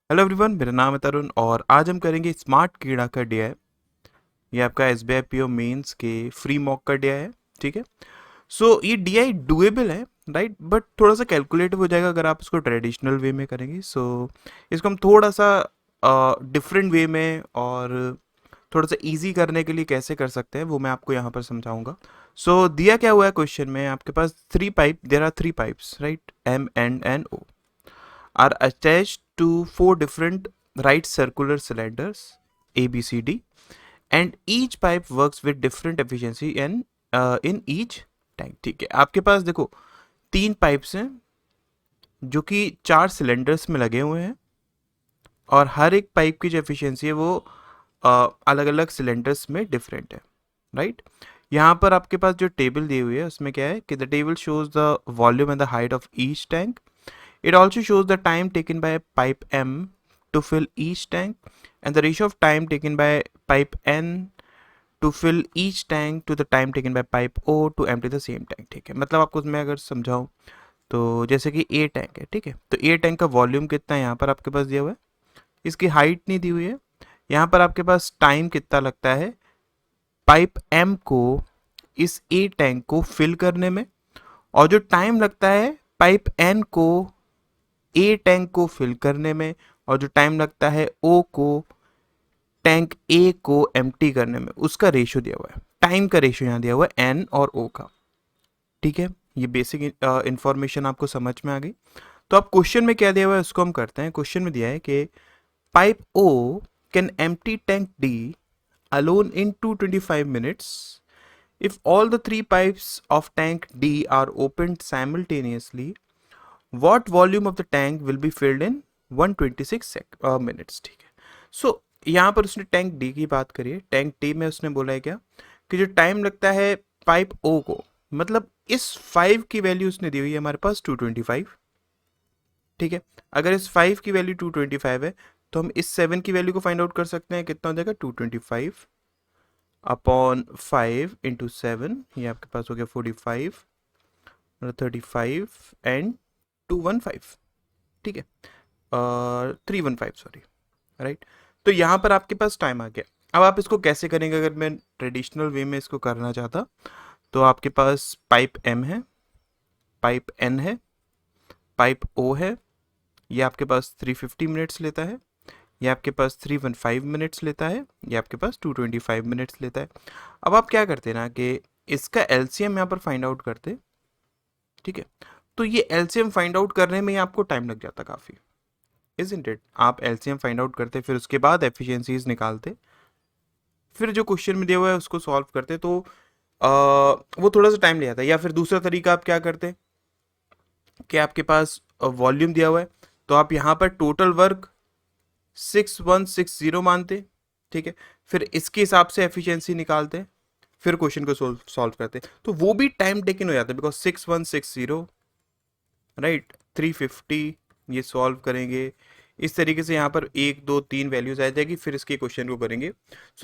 Hello everyone, मेरा नाम है तरुण और आज हम करेंगे स्मार्ट कीड़ा का डीआई। ये आपका एसबीआई पीओ मेंस के फ्री मॉक का डीआई है। ठीक है। ये डीआई डुएबल है, राइट, बट थोड़ा सा कैलकुलेटिव हो जाएगा अगर आप इसको ट्रेडिशनल वे में करेंगे। इसको हम थोड़ा सा डिफरेंट वे में और थोड़ा सा इजी करने के लिए कैसे कर सकते हैं वो मैं आपको यहाँ पर समझाऊंगा। दिया क्या हुआ है क्वेश्चन में, आपके पास three pipe, there are three pipes, right, M and O are attached to four different right circular cylinders A, B, C, D, and each pipe works with different efficiency and in each tank। ठीक है, आपके पास देखो तीन pipes हैं जो कि चार cylinders में लगे हुए हैं और हर एक पाइप की जो एफिशिएंसी है वो अलग अलग सिलेंडर्स में डिफरेंट है, राइट। यहाँ पर आपके पास जो टेबल दी हुई है उसमें क्या है कि the table shows the volume and the height of each tank. It also shows the time taken by pipe M to fill each tank and the ratio of time taken by pipe N to fill each tank to the time taken by pipe O to empty the same tank। ठीक है, मतलब आपको मैं अगर समझाऊं तो जैसे कि A टैंक है, ठीक है, तो A टैंक का वॉल्यूम कितना है यहाँ पर आपके पास दिया हुआ है, इसकी हाइट नहीं दी हुई है। यहाँ पर आपके पास टाइम कितना लगता है पाइप M को इस A टैंक को फिल करने में, और जो टाइम लगता है पाइप N को ए टैंक को फिल करने में, और जो टाइम लगता है ओ को टैंक ए को एम्प्टी करने में, उसका रेशियो दिया हुआ है। टाइम का रेशियो यहाँ दिया हुआ है एन और ओ का। ठीक है, ये बेसिक इंफॉर्मेशन आपको समझ में आ गई। तो अब क्वेश्चन में क्या दिया हुआ है उसको हम करते हैं। क्वेश्चन में दिया है कि pipe O can empty tank D alone in 225 minutes if all the three pipes of tank D are opened simultaneously, what volume of the tank will be filled in 126 minutes। ठीक है, यहाँ पर उसने tank D की बात करी है। Tank D में उसने बोला है क्या कि जो टाइम लगता है पाइप ओ को, मतलब इस 5 की वैल्यू उसने दी हुई है हमारे पास 225। ठीक है, अगर इस 5 की वैल्यू 225 है तो हम इस 7 की वैल्यू को फाइंड आउट कर सकते हैं। कितना हो जाएगा 225 अपॉन 5 इंटू 7, ये आपके पास हो गया 45, 35 एंड 215। ठीक है, 315 सॉरी, राइट। तो यहाँ पर आपके पास टाइम आ गया। अब आप इसको कैसे करेंगे, अगर मैं ट्रेडिशनल वे में इसको करना चाहता तो आपके पास पाइप एम है, पाइप एन है, पाइप ओ है, ये आपके पास 350 मिनट्स लेता है, ये आपके पास 315 मिनट्स लेता है, ये आपके पास 225 मिनट्स लेता है। अब आप क्या करते ना कि इसका एलसीएम यहाँ पर फाइंड आउट करते। ठीक है, तो ये एलसीएम फाइंड आउट करने में ही आपको टाइम लग जाता काफ़ी, इजंट इट। आप एलसीएम फाइंड आउट करते, फिर उसके बाद एफिशिएंसीज निकालते, फिर जो क्वेश्चन में दिया हुआ है उसको सॉल्व करते, तो वो थोड़ा सा टाइम ले जाता है। या फिर दूसरा तरीका आप क्या करते कि आपके पास वॉल्यूम दिया हुआ है तो आप यहाँ पर टोटल वर्क 6160 मानते। ठीक है, फिर इसके हिसाब से एफिशिएंसी निकालते, फिर क्वेश्चन को सॉल्व करते, तो वो भी टाइम टेकन हो जाता है बिकॉज 6160, राइट, 350, ये सॉल्व करेंगे इस तरीके से। यहाँ पर 1 2 3 वैल्यूज आ जाएगी, फिर इसके क्वेश्चन को करेंगे।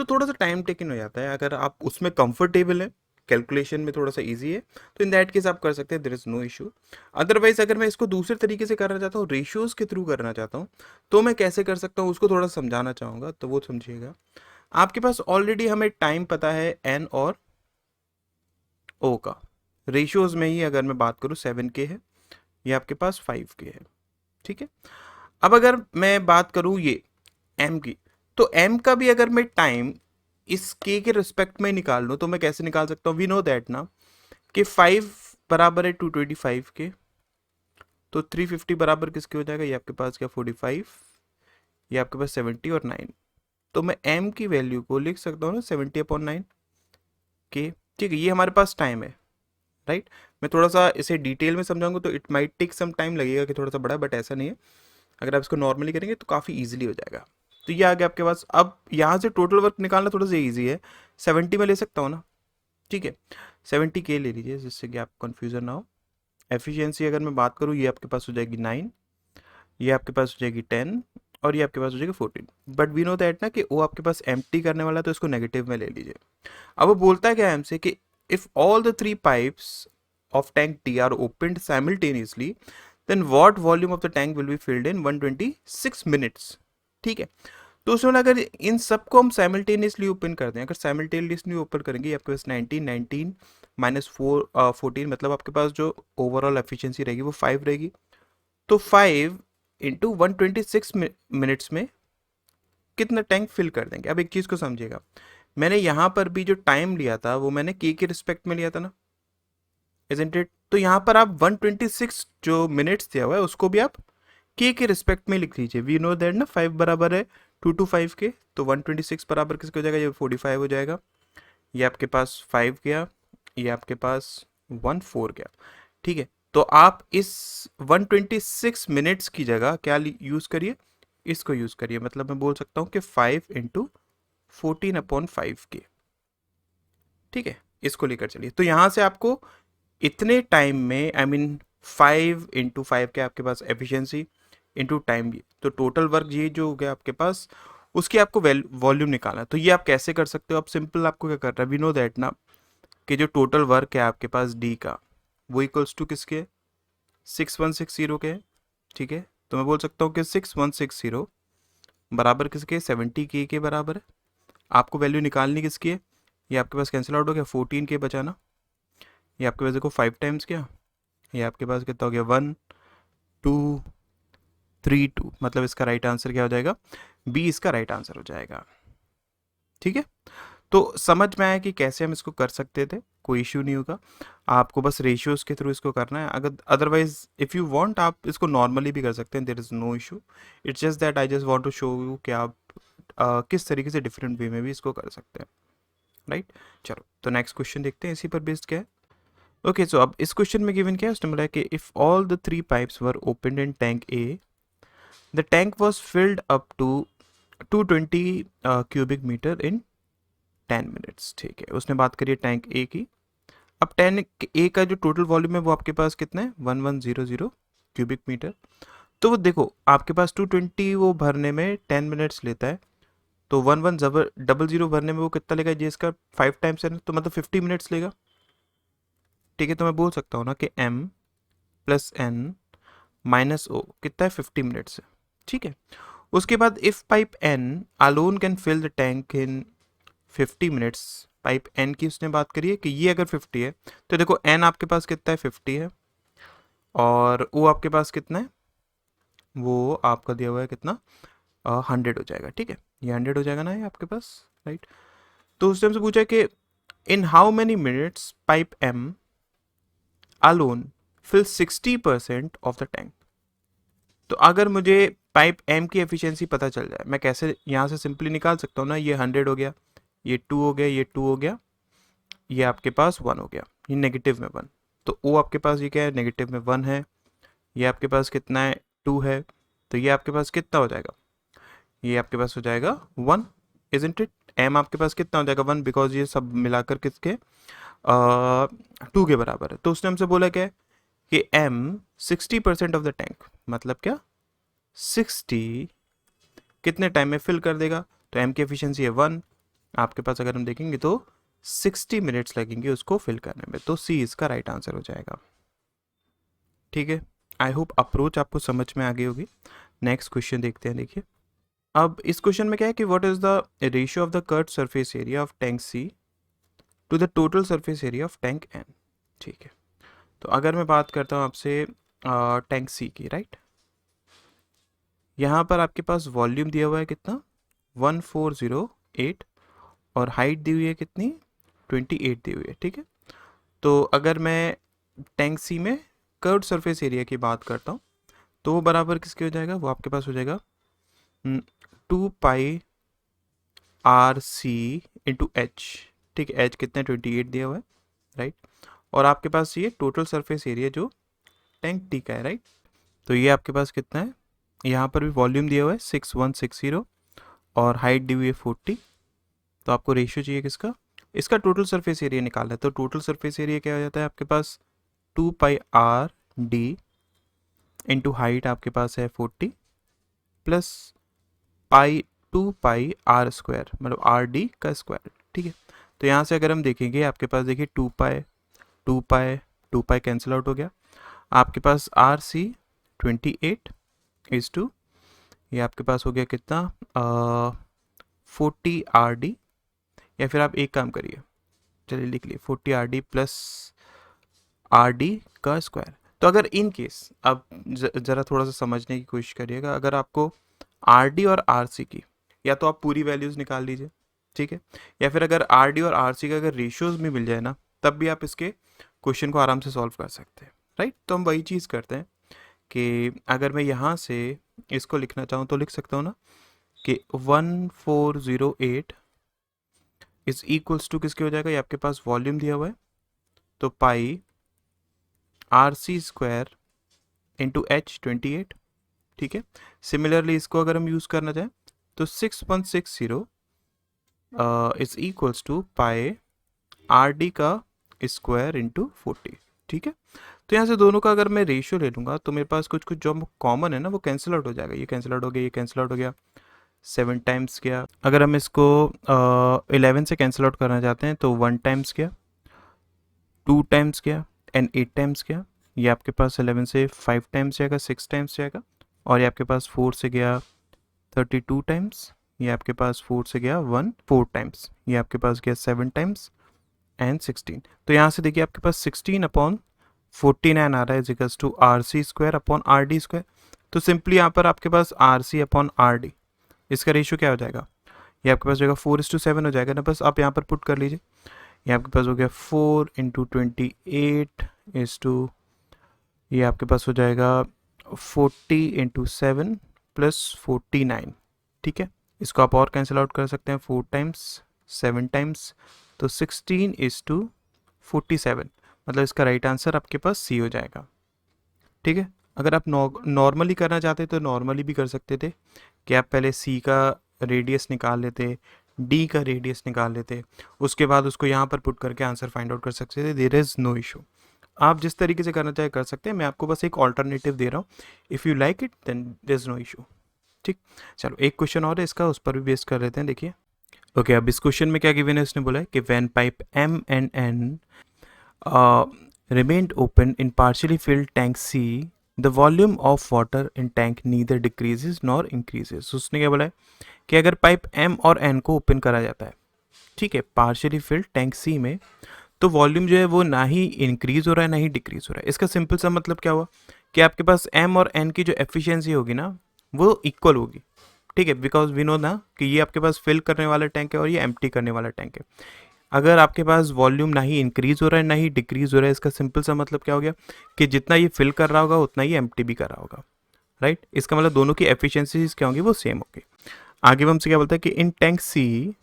थोड़ा सा टाइम टेकन हो जाता है। अगर आप उसमें कंफर्टेबल है, कैलकुलेशन में थोड़ा सा इजी है, तो इन दैट केस आप कर सकते हैं, there is no issue. Otherwise अगर मैं इसको दूसरे तरीके से करना चाहता हूँ, रेशियोज के थ्रू करना चाहता हूँ, तो मैं कैसे कर सकता हूँ उसको थोड़ा समझाना चाहूँगा, तो वो समझिएगा। आपके पास ऑलरेडी हमें टाइम पता है एन और ओ का। रेशियोज में ही अगर मैं बात करूँ 7 के है, ये आपके पास 5 के है। ठीक है, अब अगर मैं बात करूं ये m की, तो m का भी अगर मैं टाइम इस k के रिस्पेक्ट में निकाल लूं तो मैं कैसे निकाल सकता हूं। वी नो दैट ना कि 5 बराबर है 225 के, तो 350 बराबर किसके हो जाएगा, ये आपके पास क्या 45, ये आपके पास 70 और 9, तो मैं m की वैल्यू को लिख सकता हूँ ना 70/9 के। ठीक है, ये हमारे पास टाइम है, राइट। मैं थोड़ा सा इसे डिटेल में समझाऊंगा तो it might take some time लगेगा कि थोड़ा सा बड़ा, बट ऐसा नहीं है। अगर आप इसको नॉर्मली करेंगे तो काफ़ी इजीली हो जाएगा। तो ये आ गया आपके पास। अब यहाँ से टोटल वर्क निकालना थोड़ा सा इजी है, 70 में ले सकता हूँ ना। ठीक है, 70 के ले लीजिए जिससे कि आप कन्फ्यूजन ना हो। एफिशिएंसी अगर मैं बात करूँ, ये आपके पास हो जाएगी 9, ये आपके पास हो जाएगी 10, और ये आपके पास हो जाएगी 14। बट वी नो दैट ना कि वो आपके पास एम्प्टी करने वाला है, तो इसको नेगेटिव में ले लीजिए। अब वो बोलता है क्या हमसे कि if all the 3 pipes of tank T are opened simultaneously, then what volume of the tank will be filled in 126 minutes. ठीक है, तो उसमें अगर इन सबको हम साइमल्टेनियसली ओपन कर दें, अगर साइमल्टेनियसली ओपन करेंगे आपके पास 19 माइनस 14, मतलब आपके पास जो ओवरऑल एफिशिएंसी रहेगी वो 5 रहेगी। तो 5 इंटू 126 मिनट्स में कितना टैंक फिल कर देंगे। अब एक चीज़ को समझिएगा, मैंने यहाँ पर भी जो टाइम लिया था वो मैंने के रिस्पेक्ट में लिया था ना, इजंट इट? तो यहाँ पर आप 126 जो मिनट्स दिया हुआ है उसको भी आप के रिस्पेक्ट में लिख लीजिए। वी नो दैट ना 5 बराबर है 2 to 5 के, तो 126 बराबर किसके हो जाएगा, ये 45 हो जाएगा। ये आपके पास 5 गया, ये आपके पास 14 गया। ठीक है, तो आप इस 126 मिनट्स की जगह क्या यूज़ करिए, इसको यूज़ करिए। मतलब मैं बोल सकता हूँ कि 5 इंटू 14/5 के। ठीक है, इसको लेकर चलिए। तो यहाँ से आपको इतने टाइम में, आई मीन 5 इंटू 5 के आपके पास एफिशिएंसी इंटू टाइम, ये तो टोटल वर्क ये जो हो गया आपके पास, उसकी आपको वॉल्यूम निकालना है। तो ये आप कैसे कर सकते हो, आप सिंपल आपको क्या करना है, वी नो दैट ना कि जो टोटल वर्क है आपके पास डी का वो इक्वल्स टू किसके, 6160 के। ठीक है, तो मैं बोल सकता हूँ कि 6160 बराबर किसके, 70 के बराबर है। आपको वैल्यू निकालनी किसकी है, ये आपके पास कैंसिल आउट हो गया, 14 के बचाना। ये आपके पास देखो 5 टाइम्स क्या, ये आपके पास कितना हो गया, 1 2 3 2, मतलब इसका राइट आंसर क्या हो जाएगा, बी इसका राइट आंसर हो जाएगा। ठीक है, तो समझ में आया कि कैसे हम इसको कर सकते थे, कोई इश्यू नहीं होगा। आपको बस रेशियोज के थ्रू इसको करना है। अगर अदरवाइज इफ़ यू वांट आप इसको नॉर्मली भी कर सकते हैं, there is no issue. It's just that I just want to show you कि आप किस तरीके से डिफरेंट वे में भी इसको कर सकते हैं, राइट। चलो, तो नेक्स्ट क्वेश्चन देखते हैं इसी पर बेस्ड क्या है। ओके, सो अब इस क्वेश्चन में गिवन क्या है, उसने बोला कि if all the 3 pipes were opened in tank A, the tank was filled up to 220 cubic metre in 10 minutes. ठीक है, उसने बात करी है टैंक ए की। अब टैंक ए का जो टोटल वॉल्यूम है वो आपके पास कितना है, 1100 क्यूबिक मीटर। तो वो देखो आपके पास 220 वो भरने में 10 मिनट्स लेता है, तो 1100 भरने में वो कितना लेगा, जी इसका 5 टाइम्स है, तो मतलब 50 मिनट्स लेगा। ठीक है, तो मैं बोल सकता हूँ ना कि m plus n minus O कितना है, 50 मिनट्स है। ठीक है, उसके बाद if pipe n alone can fill the tank in 50 minutes, pipe n की उसने बात करी है कि ये अगर 50 है, तो देखो n आपके पास कितना है, 50 है, और o आपके पास कितना है, वो आपका दिया हुआ है कितना, 100 हो जाएगा। ठीक है, ये 100 हो जाएगा ना ये आपके पास, राइट। तो उसने हमसे पूछा कि in how many minutes pipe m alone fill 60% of the tank. तो अगर मुझे पाइप m की एफिशिएंसी पता चल जाए, मैं कैसे यहाँ से सिंपली निकाल सकता हूँ ना, ये 100 हो गया, ये 2 हो गया, ये 2 हो गया, ये आपके पास 1 हो गया, ये नेगेटिव में 1। तो o आपके पास ये क्या है, नेगेटिव में 1 है। ये आपके पास कितना है, 2 है, तो ये आपके पास कितना हो जाएगा, ये आपके पास हो जाएगा 1, इजंट इट। m आपके पास कितना हो जाएगा, 1, बिकॉज ये सब मिलाकर किसके, 2 के बराबर है। तो उसने हमसे बोला क्या है कि m 60% ऑफ द टैंक, मतलब क्या, 60 कितने टाइम में फिल कर देगा। तो m की एफिशिएंसी है 1, आपके पास अगर हम देखेंगे तो 60 मिनट्स लगेंगे उसको फिल करने में, तो सी इसका राइट आंसर हो जाएगा। ठीक है, आई होप अप्रोच आपको समझ में आ गई होगी। नेक्स्ट क्वेश्चन देखते हैं। देखिए, अब इस क्वेश्चन में क्या है कि what is the ratio of the curved surface area of tank C to the total surface area of tank N. ठीक है, तो अगर मैं बात करता हूँ आपसे टैंक सी की, राइट, यहाँ पर आपके पास वॉल्यूम दिया हुआ है कितना, 1408, और हाइट दी हुई है कितनी, 28 दी हुई है। ठीक है, तो अगर मैं टैंक सी में कर्व्ड सरफेस एरिया की बात करता हूँ, तो वो बराबर किसके हो जाएगा, वो आपके पास हो जाएगा 2 पाई आर सी इंटू एच। ठीक है, एच कितना है, 28 दिया हुआ है, राइट। और आपके पास ये टोटल सरफेस एरिया जो टैंक टी का है, राइट। तो ये आपके पास कितना है, यहाँ पर भी वॉल्यूम दिया हुआ है 6160, और हाइट दी हुई है 40। तो आपको रेशियो चाहिए किसका, इसका टोटल सरफेस एरिया निकालना है। तो टोटल सरफेस एरिया क्या हो जाता है आपके पास, 2 पाई आर डी इंटू हाइट आपके पास है 40, प्लस 2 पाई आर स्क्वायर, मतलब आर डी का स्क्वायर। ठीक है, तो यहाँ से अगर हम देखेंगे आपके पास देखिए 2 पाई 2 पाई 2 पाई कैंसिल आउट हो गया, आपके पास आर सी 28 इज टू, ये आपके पास हो गया कितना 40 RD, या फिर आप एक काम करिए, चलिए लिख लिए 40 RD प्लस RD का स्क्वायर। तो अगर इन केस आप ज़रा थोड़ा सा समझने की कोशिश करिएगा, अगर आपको RD और RC की, या तो आप पूरी वैल्यूज़ निकाल लीजिए, ठीक है, या फिर अगर RD और RC का अगर रेशियोज में मिल जाए ना, तब भी आप इसके क्वेश्चन को आराम से सॉल्व कर सकते हैं, राइट। तो हम वही चीज़ करते हैं कि अगर मैं यहाँ से इसको लिखना चाहूँ तो लिख सकता हूँ ना कि 1408 इज इक्वल्स टू किसके हो जाएगा, ये आपके पास वॉल्यूम दिया हुआ है, तो पाई RC स्क्वायर इंटू H 28, ठीक है। सिमिलरली इसको अगर हम यूज़ करना चाहें तो 6160 is equals to pi RD का स्क्वायर इंटू 40, ठीक है। तो यहाँ से दोनों का अगर मैं रेशियो ले लूँगा तो मेरे पास कुछ कुछ जो कॉमन है ना वो कैंसिल आउट हो जाएगा, ये कैंसिल आउट हो गया, ये कैंसिल आउट हो गया, 7 टाइम्स गया। अगर हम इसको 11 से कैंसिल आउट करना चाहते हैं तो 1 टाइम्स गया, 2 टाइम्स गया एंड 8 टाइम्स गया। ये आपके पास 11 से 5 टाइम्स जाएगा, 6 टाइम्स जाएगा, और ये आपके पास 4 से गया 32 टाइम्स, ये आपके पास 4 से गया 4 टाइम्स, ये आपके पास गया 7 टाइम्स एंड 16। तो यहाँ से देखिए आपके पास 16 अपॉन 49 आ रहा है equals to RC square upon RD square. तो सिंपली यहाँ पर आपके पास RC अपॉन RD, इसका रेशियो क्या हो जाएगा, ये आपके पास जो 4:7 हो जाएगा ना, बस आप यहाँ पर पुट कर लीजिए। ये आपके पास हो गया 4 × 28 इज टू, ये आपके पास हो जाएगा 40 × 7 प्लस 49, ठीक है। इसको आप और कैंसिल आउट कर सकते हैं, 4 टाइम्स 7 टाइम्स, तो 16:47, मतलब इसका राइट आंसर आपके पास सी हो जाएगा, ठीक है। अगर आप नॉर्मली करना चाहते तो नॉर्मली भी कर सकते थे कि आप पहले सी का रेडियस निकाल लेते, डी का रेडियस निकाल लेते, उसके बाद उसको यहाँ पर पुट करके आंसर फाइंड आउट कर सकते थे। देयर इज़ नो इशू, आप जिस तरीके से करना चाहे कर सकते हैं, मैं आपको बस एक ऑल्टरनेटिव दे रहा हूँ। If you like it then there is no issue, ठीक। चलो एक क्वेश्चन और है इसका, उस पर भी बेस कर लेते हैं, देखिए। ओके, अब इस क्वेश्चन में क्या गिवन है, उसने बोला है कि when pipe M and N remained open in partially filled tank C, the volume of water in tank neither decreases nor increases। उसने क्या बोला है कि अगर पाइप M और N को ओपन करा जाता है, ठीक है, पार्शियली फिल्ड टैंक C में, तो वॉल्यूम जो है वो ना ही इंक्रीज हो रहा है ना ही डिक्रीज हो रहा है। इसका सिंपल सा मतलब क्या हुआ कि आपके पास M और N की जो एफिशिएंसी होगी ना वो इक्वल होगी, ठीक है, बिकॉज वी नो ना कि ये आपके पास फिल करने वाला टैंक है और ये एम्प्टी करने वाला टैंक है। अगर आपके पास वॉल्यूम ना ही इंक्रीज हो रहा है ना ही डिक्रीज हो रहा है, इसका सिंपल सा मतलब क्या हो गया कि जितना ये फिल कर रहा होगा उतना ही एम्प्टी भी कर रहा होगा, राइट। इसका मतलब दोनों की एफिशिएंसीज क्या होंगी, वो सेम होगी। आगे हमसे क्या बोलता है कि in tank C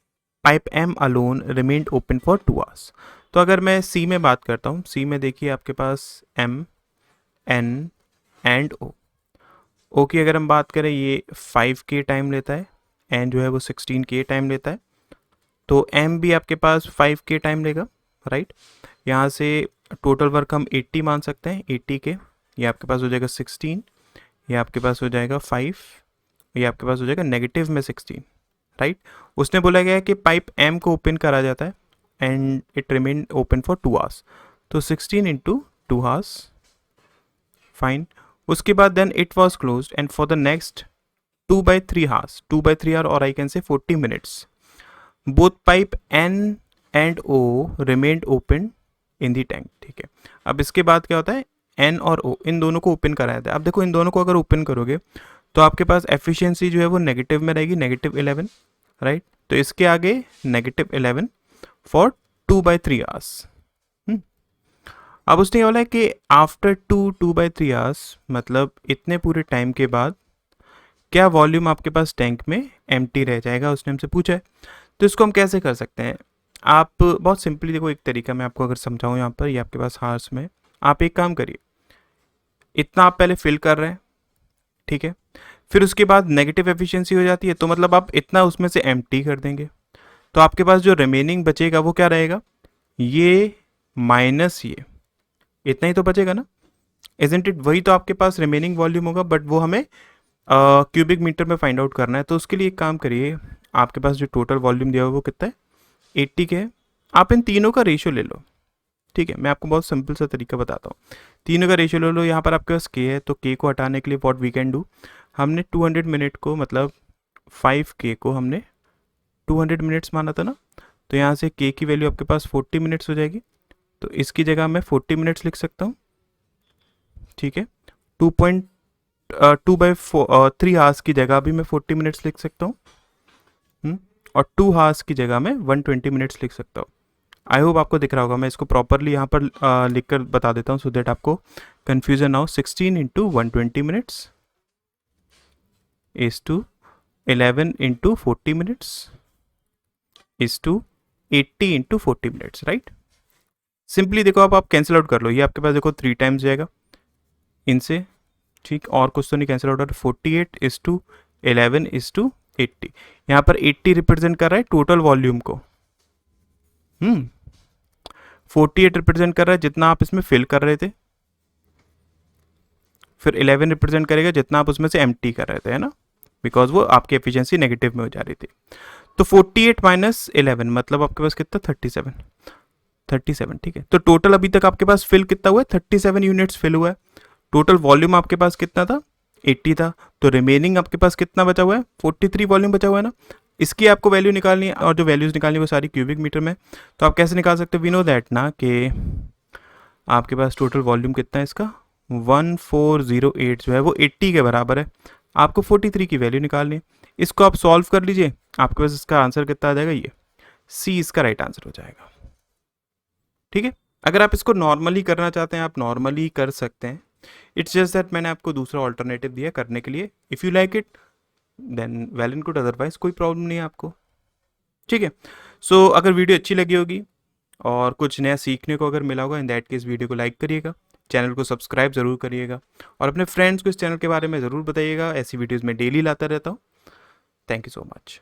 pipe M alone remained open for 2 hours। तो अगर मैं सी में बात करता हूँ, सी में देखिए आपके पास M N एंड O की अगर हम बात करें, ये 5K टाइम लेता है, N जो है वो 16K टाइम लेता है, तो M भी आपके पास 5K टाइम लेगा, राइट। यहाँ से टोटल वर्क हम 80 मान सकते हैं, 80K, ये आपके पास हो जाएगा 16, ये आपके पास हो जाएगा 5, ये आपके पास हो जाएगा नेगेटिव में 16, राइट। उसने बोला गया है कि पाइप M को ओपन करा जाता है and it remain open for 2 hours, तो 16 × 2 hours, फाइन। उसके बाद then it was close and for the next 2/3 hours, 2/3 hour और I can say 40 minutes, both pipe N and O remained open in the tank, ठीक है। अब इसके बाद क्या होता है, N और O इन दोनों को ओपन कराया था। अब देखो इन दोनों को अगर ओपन करोगे तो आपके पास एफिशिएंसी जो है वो नेगेटिव में रहेगी, -11, राइट। तो इसके आगे -11 फॉर 2/3 hours। अब उसने क्या बोला है कि आफ्टर 2/3 hours, मतलब इतने पूरे टाइम के बाद क्या वॉल्यूम आपके पास टैंक में एम्प्टी रह जाएगा, उसने हमसे पूछा है। तो इसको हम कैसे कर सकते हैं, आप बहुत सिंपली देखो, एक तरीका मैं आपको अगर समझाऊँ यहाँ पर, ये आपके पास हार्स में, आप एक काम करिए, इतना आप पहले फिल कर रहे हैं, ठीक है, फिर उसके बाद नेगेटिव एफिशिएंसी हो जाती है, तो मतलब आप इतना उसमें से एम्प्टी कर देंगे, तो आपके पास जो रिमेनिंग बचेगा वो क्या रहेगा, ये माइनस ये, इतना ही तो बचेगा ना, इजंट इट। वही तो आपके पास रिमेनिंग वॉल्यूम होगा, बट वो हमें क्यूबिक मीटर में फाइंड आउट करना है। तो उसके लिए एक काम करिए, आपके पास जो टोटल वॉल्यूम दिया हुआ वो कितना है, 80 के है, आप इन तीनों का रेशियो ले लो, ठीक है, मैं आपको बहुत सिंपल सा तरीका बताता हूँ। तीनों का रेशियो ले लो, यहाँ पर आपके पास के है, तो के को हटाने के लिए व्हाट वी कैन डू, हमने 200 मिनट को मतलब 5K को हमने 200 मिनट्स माना था ना, तो यहाँ से के की वैल्यू आपके पास 40 मिनट्स हो जाएगी, तो इसकी जगह मैं 40 मिनट्स लिख सकता हूँ। ठीक है, 2.2/3 हार्स की जगह भी मैं 40 मिनट्स लिख सकता हूँ। और 2 हार्स की जगह मैं 120 मिनट्स लिख सकता हूँ। आई होप आपको दिख रहा होगा, मैं इसको प्रॉपरली यहाँ पर लिख कर बता देता हूँ सो दैट आपको कन्फ्यूजन ना हो। 16 into 120 minutes is to 11 into 40 minutes is to 80 into 40 minutes, right. Simply देखो, आप कैंसिल आउट कर लो, ये आपके पास देखो 3 टाइम्स जाएगा इनसे, ठीक, और कुछ तो नहीं कैंसिल आउट हो रहा। 48 इज टू 11 इज टू 80, यहाँ पर 80 रिप्रेजेंट कर रहा है टोटल वॉल्यूम को। 48 रिप्रेजेंट कर रहा है जितना आप इसमें फिल कर रहे थे, फिर 11 रिप्रेजेंट करेगा जितना आप उसमें से एम्प्टी कर रहे थे, है ना, बिकॉज वो आपकी एफिशिएंसी नेगेटिव में हो जा रही थी। तो 48 माइनस 11 मतलब आपके पास कितना, 37, ठीक है। तो टोटल अभी तक आपके पास फिल कितना हुआ है, 37 यूनिट्स फिल हुआ है। टोटल वॉल्यूम आपके पास कितना था, 80 था, तो रिमेनिंग आपके पास कितना बचा हुआ है, 43 वॉल्यूम बचा हुआ है ना। इसकी आपको वैल्यू निकालनी है, और जो वैल्यूज निकालनी है वो सारी क्यूबिक मीटर में। तो आप कैसे निकाल सकते हो, वी नो दैट ना कि आपके पास टोटल वॉल्यूम कितना है इसका, 1408 जो है वो 80 के बराबर है। आपको 43 की वैल्यू निकालनी है, इसको आप सॉल्व कर लीजिए, आपके पास इसका आंसर कितना आ जाएगा, ये सी इसका राइट आंसर हो जाएगा। ठीक है, अगर आप इसको नॉर्मली करना चाहते हैं आप नॉर्मली कर सकते हैं। इट्स जस्ट दैट मैंने आपको दूसरा ऑल्टरनेटिव दिया करने के लिए। If you like it then well and good, otherwise कोई प्रॉब्लम नहीं है आपको। ठीक है, सो अगर वीडियो अच्छी लगी होगी और कुछ नया सीखने को अगर मिला होगा, इन दैट केस वीडियो को लाइक करिएगा, चैनल को सब्सक्राइब ज़रूर करिएगा, और अपने फ्रेंड्स को इस चैनल के बारे में ज़रूर बताइएगा। ऐसी वीडियोज़ मैं डेली लाता रहता हूँ। Thank you so much.